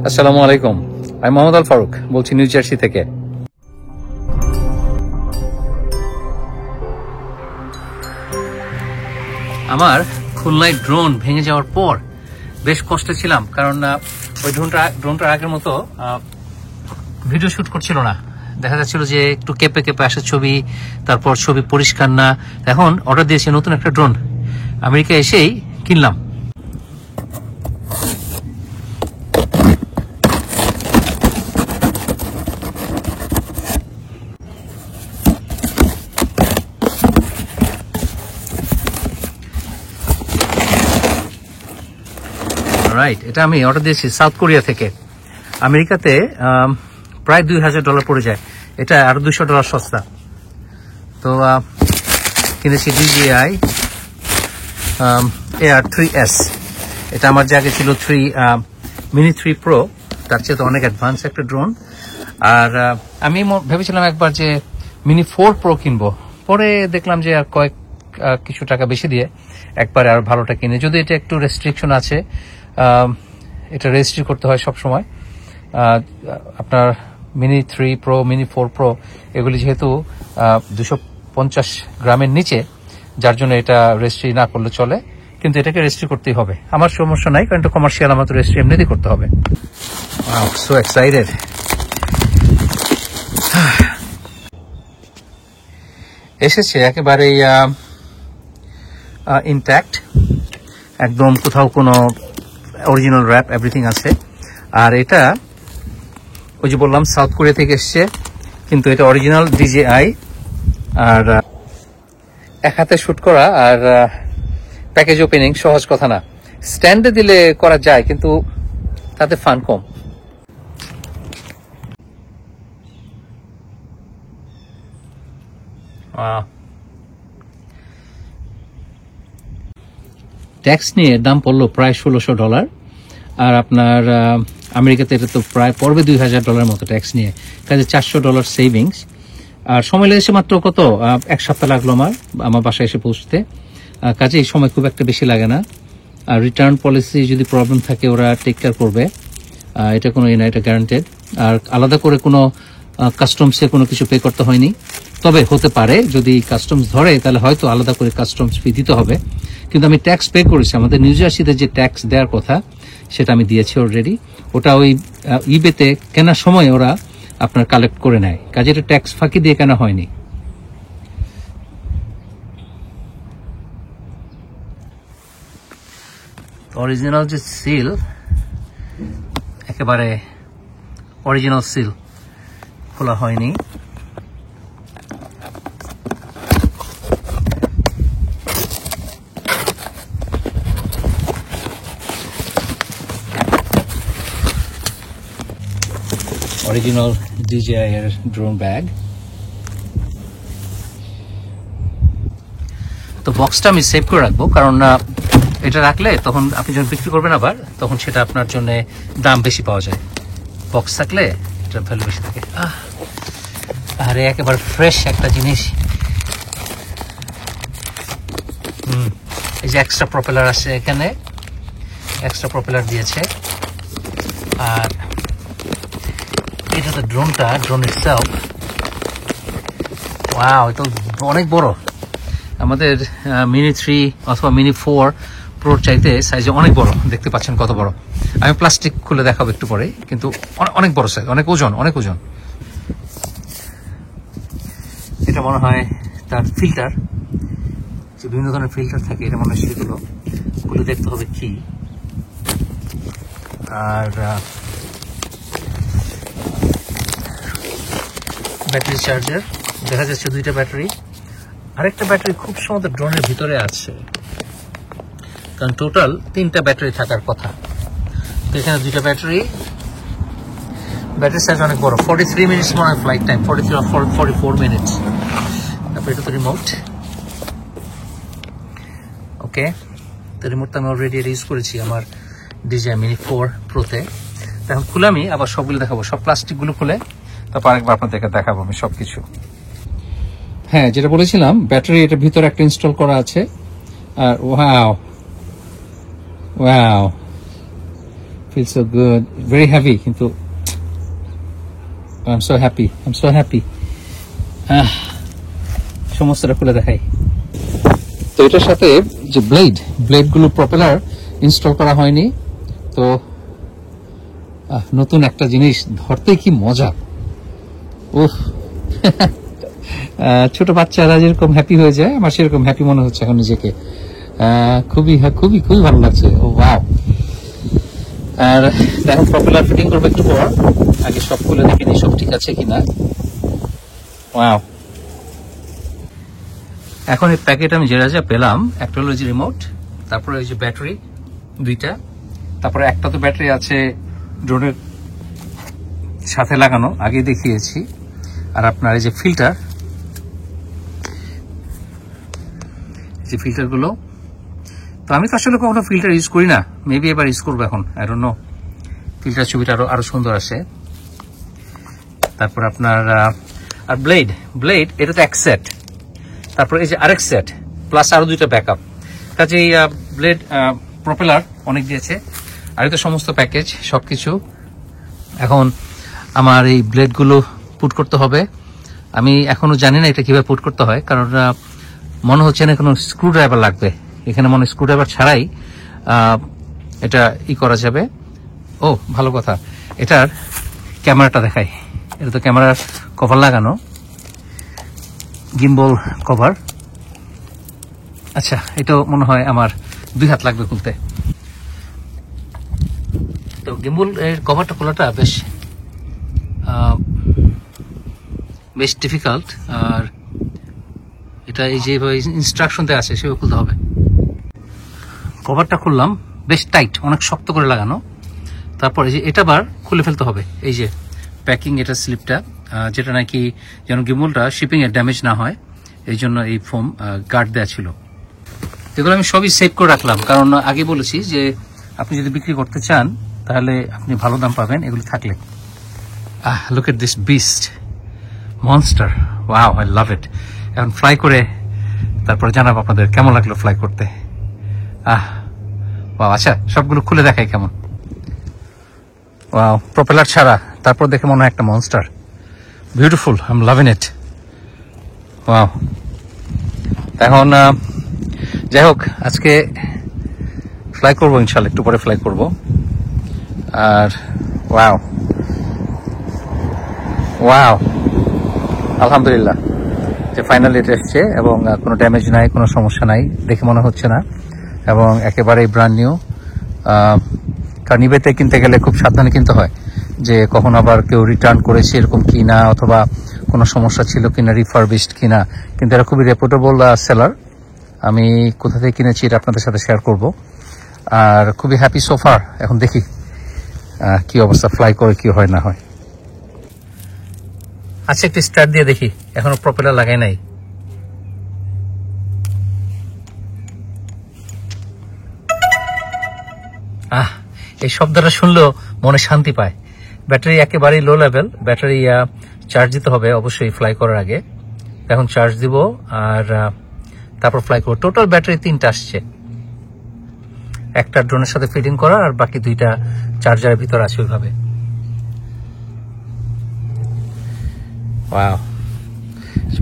আসসালামু আলাইকুম, আমি মোহাম্মদ আল ফারুক বলছি নিউ জার্সি থেকে। আমার খুলনায় ড্রোন ভেঙে যাওয়ার পর বেশ কষ্টে ছিলাম, কারণ ওই ড্রোনটা আগের মতো ভিডিও শুট করছিল না। দেখা যাচ্ছিল যে একটু কেঁপে কেঁপে আসে ছবি, তারপর ছবি পরিষ্কার না। এখন অর্ডার দিয়েছি নতুন একটা ড্রোন, আমেরিকা এসেই কিনলাম। রাইট, এটা আমি অর্ডার দিয়েছি সাউথ কোরিয়া থেকে। আমেরিকাতে প্রায় $2000 পড়ে যায়, এটা আরো $200 সস্তা। তো কিনেছি DJI AR3S। এটা আমার যে আগে ছিল মিনি 3 Pro, তার চেয়ে তো অনেক অ্যাডভান্স একটা ড্রোন। আর আমি ভেবেছিলাম একবার যে মিনি 4 Pro কিনবো, পরে দেখলাম যে আর কিছু টাকা বেশি দিয়ে একবারে আর ভালোটা কিনে। যদি এটা একটু রেস্ট্রিকশন আছে, এটা রেজিস্ট্রি করতে হয় সব সময়। আপনার মিনি 3 Pro, মিনি 4 Pro এগুলি যেহেতু 250 গ্রামের নিচে, যার জন্য এটা রেজিস্ট্রি না করলে চলে, কিন্তু এটাকে রেজিস্ট্রি করতেই হবে। আমার সমস্যা নাই, কারণ এটা কমার্শিয়াল, আমার তো রেজিস্ট্রি এমনিতেই করতে হবে। So excited. এসেছে একেবারেই ইনট্যাক্ট, একদম কোথাও কোনো অরিজিনাল র্যাপ, এভরিথিং আছে। আর এটা ওই যে বললাম সাউথ কোরিয়া থেকে এসছে, কিন্তু এটা অরিজিনাল DJI। আর এক হাতে শুট করা আর প্যাকেজ ওপেনিং সহজ কথা না। স্ট্যান্ডে দিলে করা যায়, কিন্তু তাতে ফান কম। ট্যাক্স নিয়ে দাম পড়লো প্রায় $1600। আর আপনার আমেরিকাতে এটা তো প্রায় পড়বে $2000 মতো ট্যাক্স নিয়ে, কাজে $400 সেভিংস। আর সময় লেগেছে মাত্র কত, 1 সপ্তাহ লাগলো আমার বাসায় এসে পৌঁছতে। কাজে এই সময় খুব একটা বেশি লাগে না। আর রিটার্ন পলিসি যদি প্রবলেম থাকে ওরা টেক কেয়ার করবে, এটা কোনো না, এটা গ্যারান্টেড। আর আলাদা করে কোনো কাস্টমসে কোনো কিছু পে করতে হয়নি। তবে হতে পারে যদি কাস্টমস ধরে, তাহলে হয়তো আলাদা করে কাস্টমস ফি দিতে হবে। কিন্তু আমি ট্যাক্স পে করেছি, আমাদের নিউ জার্সিতে যে ট্যাক্স দেওয়ার কথা সেটা আমি দিয়েছি অলরেডি। ওটা ওই ইবেতে কেনার সময় ওরা আপনার কালেক্ট করে নেয়, কাজে এটা ট্যাক্স ফাঁকি দিয়ে কেনা হয়নি। অরিজিনাল যে সিল, একেবারে অরিজিনাল সিল, খোলা হয়নি। অরিজিনাল DJI এর ড্রোন ব্যাগ। তো বক্সটা আমি সেভ করে রাখবো, কারণ এটা রাখলে তখন আপনি যখন বিক্রি করবেন আবার, তখন সেটা আপনার জন্য দাম বেশি পাওয়া যায়। বক্স থাকলে এটার ভ্যালু বেশি থাকে। আরে একেবারে ফ্রেশ একটা জিনিস। এই যে এক্সট্রা প্রপেলার আছে এখানে, এক্সট্রা প্রপেলার দিয়েছে। আর এটা তো ড্রোন ইটসেলফ, ওয়াও, এটা অনেক বড়। আমাদের মিনি 3 অথবা মিনি 4 Pro চাইতে সাইজে অনেক বড়। দেখতে পাচ্ছেন কত বড়। আমি প্লাস্টিক খুলে দেখাবো একটু পরে, কিন্তু অনেক বড় সাইজ, অনেক ওজন। এটা মনে হয় তার ফিল্টার, যে বিভিন্ন ধরনের ফিল্টার থাকে, এটা মনে হয় সেগুলো খুলে দেখতে হবে কি। আর ব্যাটারি চার্জার দেখা যাচ্ছে, 2টা ব্যাটারি। আরেকটা ব্যাটারি খুব সম্ভবত ড্রোনের ভিতরে আছে, কারণ টোটাল 3টা ব্যাটারি থাকার কথা। তো এখানে 2টা ব্যাটারি সাইজ অনেক বড়। 43 মিনিটস মনে হয় ফ্লাইট টাইম, 44 মিনিটস। তারপর এটা তো রিমোট। ওকে, তো রিমোটটা আমি অলরেডি ইউজ করেছি আমার DJI মিনি 4 Pro-তে। এখন খুলে আমি আবার সবগুলো দেখাবো, সব প্লাস্টিকগুলো খুলে তারপর আরেকবার আপনাদেরকে দেখাবো আমি সবকিছু। হ্যাঁ, যেটা বলেছিলাম, ব্যাটারি এটার ভিতরে একটা ইনস্টল করা আছে। আর wow, feels so good, very heavy, কিন্তু I'm so happy. সমস্তটা খুলে দেখাই। তো এটার সাথে যে ব্লেড গুলো প্রপেলার ইনস্টল করা হয়নি, তো নতুন একটা জিনিস ধরতে কি মজা। উফ ছোট বাচ্চারা যেরকম হ্যাপি হয়ে যায়, আমার সেরকম হ্যাপি মনে হচ্ছে এখন নিজেকে। খুবই খুবই খুবই ভালো লাগছে। ও ওয়াও। আর এখন প্রপেলার ফিটিং করবো একটু পর, আগে সব খুলে দেখে নিই সব ঠিক আছে কিনা। ওয়াও। এখন এই প্যাকেট আমি যেটা যা পেলাম, একটা হলো যে রিমোট, তারপরে ওই যে ব্যাটারি দুইটা, তারপরে একটা তো ব্যাটারি আছে ড্রোনের সাথে লাগানো, আগে দেখিয়েছি। আর আপনার এই যে ফিল্টারগুলো, তো আমি তো আসলে কখনো ফিল্টার ইউজ করি না, মেবি এবার ইউজ করবো এখন, আই ডোন্ট নো। ফিল্টার ছবিটা আরো সুন্দর আসে। তারপর আপনার আর ব্লেড এটা তো এক সেট, তারপর এই যে আরেক সেট, প্লাস আরো দুইটা ব্যাকআপ। কাজে এই ব্লেড প্রপেলার অনেক দিয়েছে, আর এই তো সমস্ত প্যাকেজ সবকিছু। এখন আমার এই ব্লেডগুলো পুট করতে হবে। আমি এখনো জানি না এটা কিভাবে পুট করতে হয়, কারণ মনে হচ্ছে না কোনো স্ক্রু ড্রাইভার লাগবে। এখানে মনে স্ক্রু ড্রাইভার ছাড়াই এটা করা যাবে। ও ভালো কথা, এটার ক্যামেরাটা দেখাই। এটা তো ক্যামেরার কভার লাগানো, গিম্বল কভার। আচ্ছা, এটাও মনে হয় আমার 2 হাত লাগবে খুলতে। তো গিম্বল এর কভারটা খোলাটা বেশ ডিফিকাল্ট, আর এটা এই যে ইনস্ট্রাকশন দেওয়া আছে সেভাবে খুলতে হবে। কভারটা খুললাম, বেশ টাইট, অনেক শক্ত করে লাগানো। তারপর এই যে এটা বার খুলে ফেলতে হবে, এই যে প্যাকিং এটা স্লিপটা, যেটা নাকি যেন গিম্বলটা শিপিং এর ড্যামেজ না হয়, এই জন্য এই ফোম গার্ড দেওয়া ছিল। এগুলো আমি সবই সেভ করে রাখলাম, কারণ আগে বলেছি যে আপনি যদি বিক্রি করতে চান তাহলে আপনি ভালো দাম পাবেন এগুলো থাকলে। Look at this beast monster, wow, I love it. এখন ফ্লাই করে তারপরে জানাবো আপনাদের কেমন লাগলো ফ্লাই করতে। আচ্ছা, সবগুলো খুলে দেখাই কেমন। ওয়াও, প্রপেলার ছাড়া, তারপর দেখে মনে হয় একটা monster. Beautiful, I am loving it. Wow. এখন যাই হোক, আজকে ফ্লাই করবো ইনশাল্লাহ, একটু পরে ফ্লাই করবো। আর ওয়াও ওয়াও, আলহামদুলিল্লাহ যে ফাইনালি এটা এসছে, এবং কোনো ড্যামেজ নাই, কোনো সমস্যা নাই, দেখে মনে হচ্ছে না, এবং একেবারেই ব্র্যান্ড নিউ। কারণ ইবেতে কিনতে গেলে খুব সাবধানে কিনতে হয়, যে কখন আবার কেউ রিটার্ন করেছে এরকম কিনা, অথবা কোনো সমস্যা ছিল কিনা, রিফারবিশড কিনা। কিন্তু এরা খুবই রেপুটেবল সেলার। আমি কোথা থেকে কিনেছি এটা আপনাদের সাথে শেয়ার করব। আর খুবই হ্যাপি সোফার। এখন দেখি কি অবস্থা, ফ্লাই করে কি হয় না হয়। আচ্ছা, একটু স্টার্ট দিয়ে দেখি, এখনো প্রপেলার লাগাই নাই। এই শব্দটা শুনলেও মনে শান্তি পায়। ব্যাটারি একেবারেই লো লেভেল, ব্যাটারি চার্জ দিতে হবে অবশ্যই ফ্লাই করার আগে। এখন চার্জ দিব আর তারপর ফ্লাই করবো। টোটাল ব্যাটারি 3টা আসছে, একটা ড্রোনের সাথে ফিটিং করা, আর বাকি 2টা চার্জারের ভিতর আছে ওইভাবে। ওয়াও,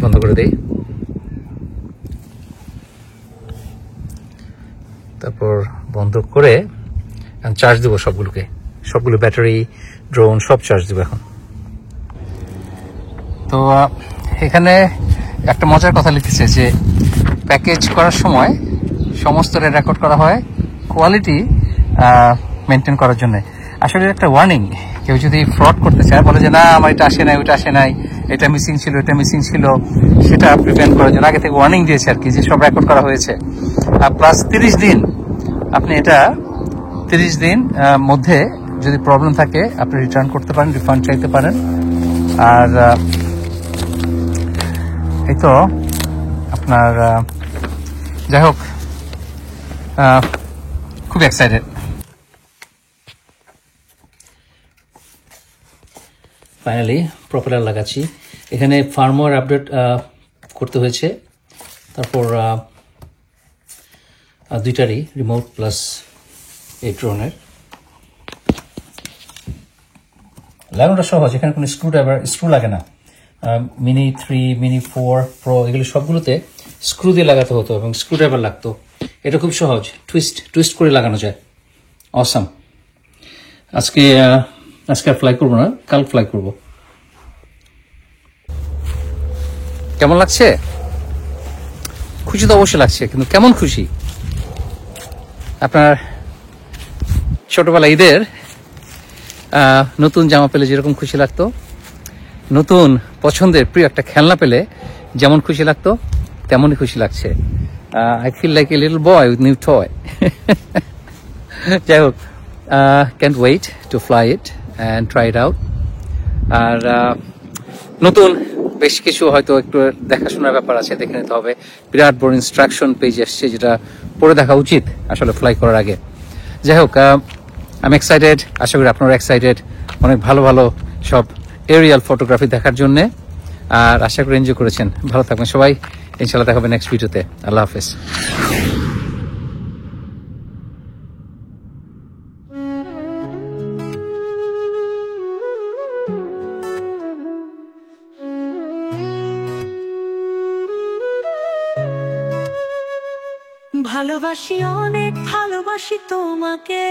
বন্ধ করে দেই। তারপর বন্ধ করে চার্জ দিব সবগুলো ব্যাটারি, ড্রোন সব চার্জ দিব এখন। তো এখানে একটা মজার কথা লিখেছে যে প্যাকেজ করার সময় সমস্ত রেকর্ড করা হয় কোয়ালিটি মেনটেন করার জন্য। আসলে একটা ওয়ার্নিং, কেউ যদি ফ্রড করতে চায়, বলে যে না আমার এটা আসে নাই, ওইটা আসে নাই, এটা মিসিং ছিল, এটা মিসিং ছিল, সেটা প্রিভেন্ট করার জন্য আগে থেকে ওয়ার্নিং দিয়েছে আর কি, যে সব রেকর্ড করা হয়েছে। প্লাস 30 দিন, আপনি এটা 30 দিন মধ্যে যদি প্রবলেম থাকে আপনি রিটার্ন করতে পারেন, রিফান্ড চাইতে পারেন। আর এই তো আপনার যাই হোক, খুব এক্সাইটেড। ফাইনালি প্রপেলার লাগাচ্ছি। এখানে ফার্মওয়্যার আপডেট করতে হয়েছে, তারপর 2টারই রিমোট প্লাস এই ড্রোনের। লাগানোটা সহজ, এখানে কোনো স্ক্রু লাগে না। মিনি 3, মিনি 4 প্রো এগুলো সবগুলোতে স্ক্রু দিয়ে লাগাতে হতো এবং স্ক্রু ড্রাইভার লাগতো। এটা খুব সহজ, টুইস্ট করে লাগানো যায়। অসাম। আজকে আর ফ্লাই করবো না, কাল ফ্লাই করব। কেমন লাগছে? খুশি তো অবশ্যই লাগছে, কিন্তু কেমন খুশি? আপনার ছোটবেলা ঈদের নতুন জামা পেলে যেরকম খুশি লাগতো, নতুন পছন্দের প্রিয় একটা খেলনা পেলে যেমন খুশি লাগতো, তেমনই খুশি লাগছে। I feel like a little boy with new toy. যাই হোক, can't wait to fly it and try it out. আর নতুন বেশ কিছু হয়তো একটু দেখাশোনার ব্যাপার আছে, দেখে নিতে হবে। বিরাট বড় ইনস্ট্রাকশন পেজ এসছে, যেটা পড়ে দেখা উচিত আসলে ফ্লাই করার আগে। যাই হোক, আমি এক্সাইটেড, আশা করি আপনারা এক্সাইটেড অনেক ভালো ভালো সব এরিয়াল ফটোগ্রাফি দেখার জন্য। আর আশা করি এনজয় করেছেন। ভালো থাকবেন সবাই, ইনশাল্লাহ দেখা হবে নেক্সট ভিডিওতে। আল্লাহ হাফেজ। ভালোবাসি অনেক, ভালোবাসি তোমাকে,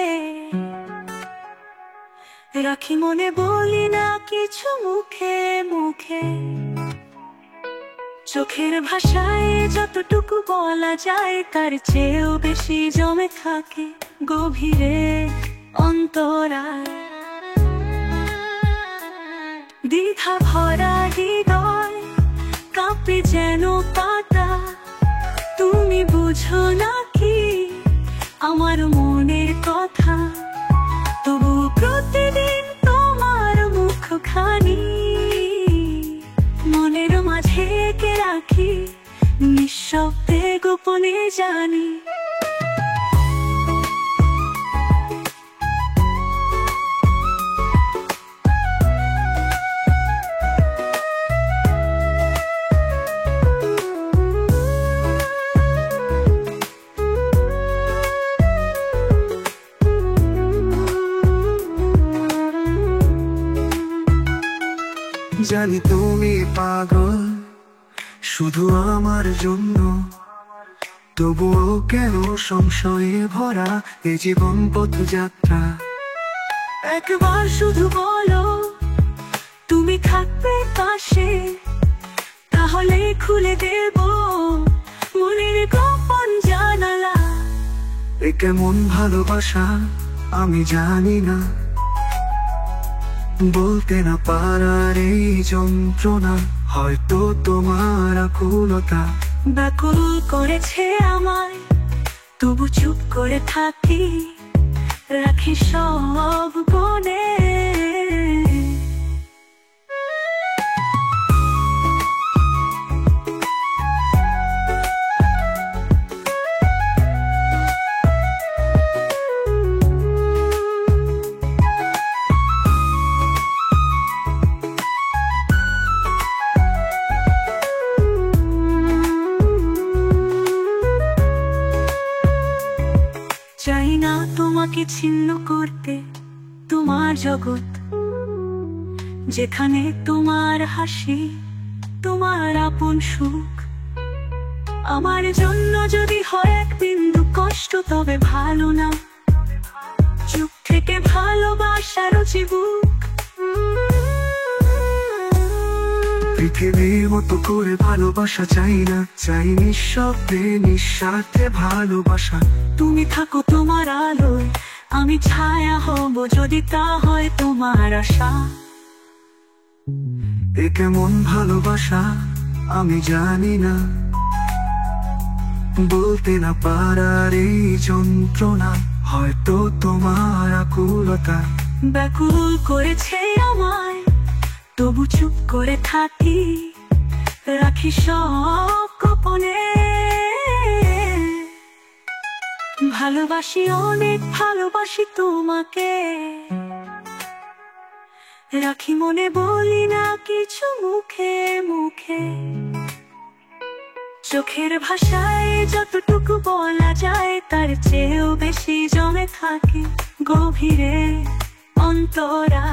রাখি মনে, বলি না কিছু মুখে মুখে। চোখের ভাষায় যতটুকু বলা যায়, তার চেয়েও বেশি জমে থাকে গভীরে অন্তরায়। দ্বিধা ভরা হৃদয় কাঁপে যেন পাতা, তুমি বুঝো নাকি আমার মনের কথা? তবু প্রতিদিন তোমার মুখখানি মনের মাঝে কে রাখি, নিঃশব্দে গোপনে জানি। জানি তুমি পাগল শুধু আমার জন্য, তবুও কেন সংশয়ে ভরা এই জীবন পথযাত্রা। একবার শুধু বলো তুমি থাকবে পাশে, তাহলে খুলে দেব মনের গোপন জানালা। এ কেমন ভালোবাসা আমি জানি না, বলতে না পারার এই যন্ত্রণা হয়তো তোমার আকুলতা ব্যাকুল করেছে আমায়, তবু চুপ করে থাকি, রাখি সব গোনে। চাই না তোমাকে ছিন্ন করতে তোমার জগৎ, যেখানে তোমার হাসি তোমার আপন সুখ। আমার জন্য যদি হয় এক বিন্দু কষ্ট, তবে ভালো না, চুপ থেকে ভালোবাসার বুক। পৃথিবীর মতো করে ভালোবাসা চাই না, চাই নিঃশব্দে নিঃস্বার্থে ভালোবাসা। তুমি থাকো তোমার আলোয়, আমি ছায়া হব যদি তা হয় তোমার আশা। এ কেমন ভালোবাসা আমি জানি না, বলতে না পারার এই যন্ত্রণা হয়তো তোমার আকুলতা ব্যাকুল করেছে আমায়, তবু চুপ করে থাকি, রাখি সব গোপনে। ভালোবাসি অনেক, ভালোবাসি তোমাকে, রাখি মনে, বলি না কিছু মুখে মুখে। চোখের ভাষায় যতটুকু বলা যায়, তার চেয়েও বেশি জমে থাকে গভীরে অন্তরা।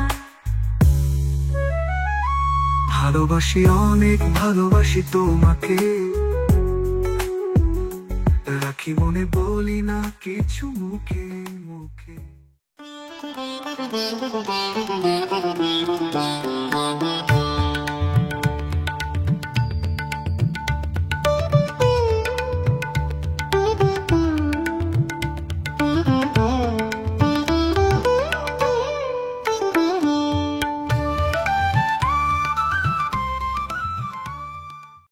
ভালোবাসি অনেক ভালোবাসি তোমাকে, রাখি মনে বলি না কিছু মুখে মুখে।